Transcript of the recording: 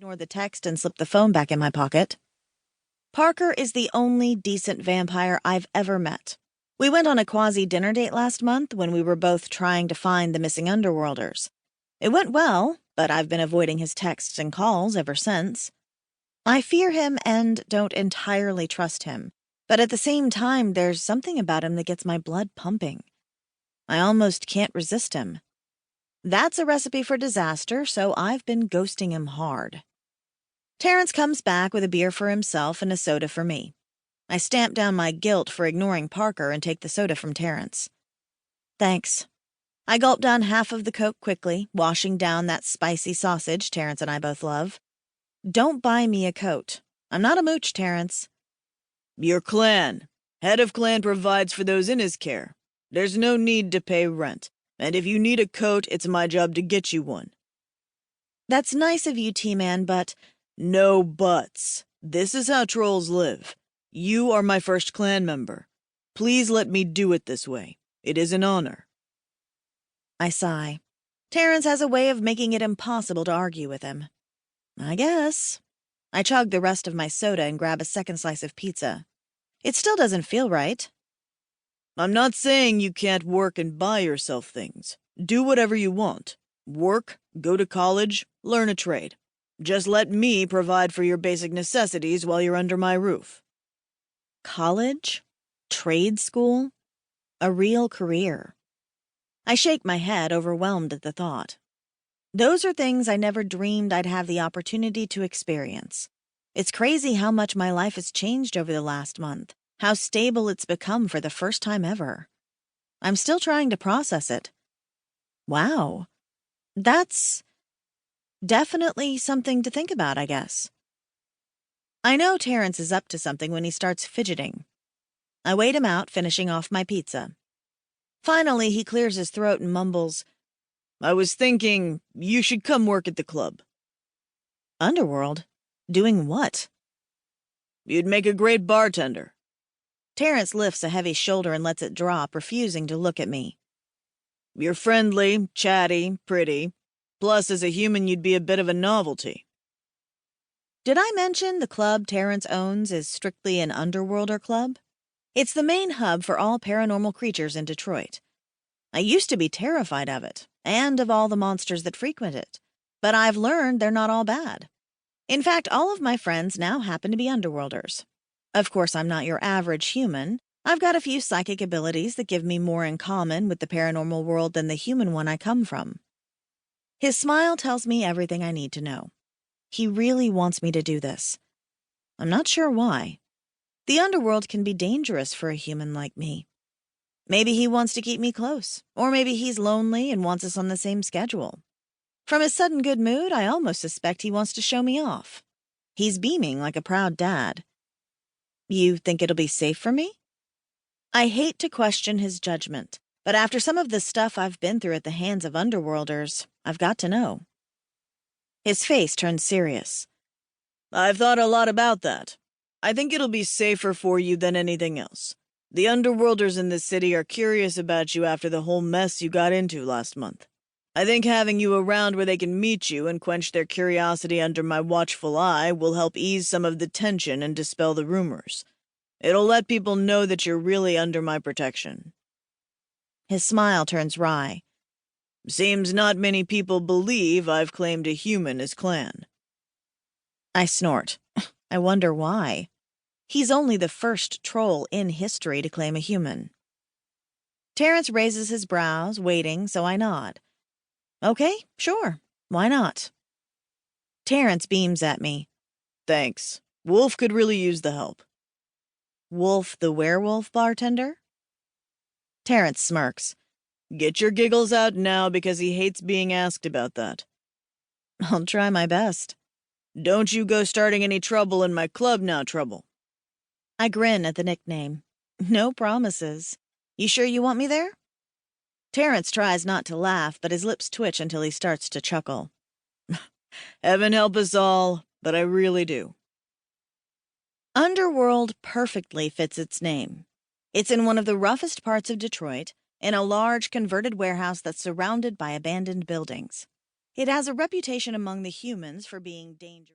ignore the text and slip the phone back in my pocket. Parker is the only decent vampire I've ever met. We went on a quasi-dinner date last month when we were both trying to find the missing underworlders. It went well, but I've been avoiding his texts and calls ever since. I fear him and don't entirely trust him, but at the same time, there's something about him that gets my blood pumping. I almost can't resist him. That's a recipe for disaster, so I've been ghosting him hard. Terrence comes back with a beer for himself and a soda for me. I stamp down my guilt for ignoring Parker and take the soda from Terrence. Thanks. I gulp down half of the Coke quickly, washing down that spicy sausage Terrence and I both love. Don't buy me a coat. I'm not a mooch, Terrence. Your clan. Head of clan provides for those in his care. There's no need to pay rent, and if you need a coat, it's my job to get you one. That's nice of you, T-Man, but... No buts. This is how trolls live. You are my first clan member. Please let me do it this way. It is an honor. I sigh. Terrence has a way of making it impossible to argue with him. I guess. I chug the rest of my soda and grab a second slice of pizza. It still doesn't feel right. I'm not saying you can't work and buy yourself things. Do whatever you want. Work, go to college, learn a trade. Just let me provide for your basic necessities while you're under my roof. College? Trade school? A real career. I shake my head, overwhelmed at the thought. Those are things I never dreamed I'd have the opportunity to experience. It's crazy how much my life has changed over the last month, how stable it's become for the first time ever. I'm still trying to process it. Wow. That's definitely something to think about, I guess. I know Terrence is up to something when he starts fidgeting. I wait him out, finishing off my pizza. Finally, he clears his throat and mumbles, I was thinking you should come work at the club. Underworld? Doing what? You'd make a great bartender. Terrence lifts a heavy shoulder and lets it drop, refusing to look at me. You're friendly, chatty, pretty. Plus, as a human, you'd be a bit of a novelty. Did I mention the club Terrence owns is strictly an underworlder club? It's the main hub for all paranormal creatures in Detroit. I used to be terrified of it, and of all the monsters that frequent it, but I've learned they're not all bad. In fact, all of my friends now happen to be underworlders. Of course, I'm not your average human. I've got a few psychic abilities that give me more in common with the paranormal world than the human one I come from. His smile tells me everything I need to know. He really wants me to do this. I'm not sure why. The underworld can be dangerous for a human like me. Maybe he wants to keep me close, or maybe he's lonely and wants us on the same schedule. From his sudden good mood, I almost suspect he wants to show me off. He's beaming like a proud dad. You think it'll be safe for me? I hate to question his judgment, but after some of the stuff I've been through at the hands of underworlders, I've got to know. His face turns serious. I've thought a lot about that. I think it'll be safer for you than anything else. The underworlders in this city are curious about you after the whole mess you got into last month. I think having you around where they can meet you and quench their curiosity under my watchful eye will help ease some of the tension and dispel the rumors. It'll let people know that you're really under my protection. His smile turns wry. Seems not many people believe I've claimed a human as clan. I snort. I wonder why. He's only the first troll in history to claim a human. Terrence raises his brows, waiting, so I nod. Okay, sure. Why not? Terrence beams at me. Thanks. Wolf could really use the help. Wolf the werewolf bartender? Terrence smirks. Get your giggles out now because he hates being asked about that. I'll try my best. Don't you go starting any trouble in my club now, Trouble. I grin at the nickname. No promises. You sure you want me there? Terrence tries not to laugh, but his lips twitch until he starts to chuckle. Heaven help us all, but I really do. Underworld perfectly fits its name. It's in one of the roughest parts of Detroit, in a large converted warehouse that's surrounded by abandoned buildings. It has a reputation among the humans for being dangerous.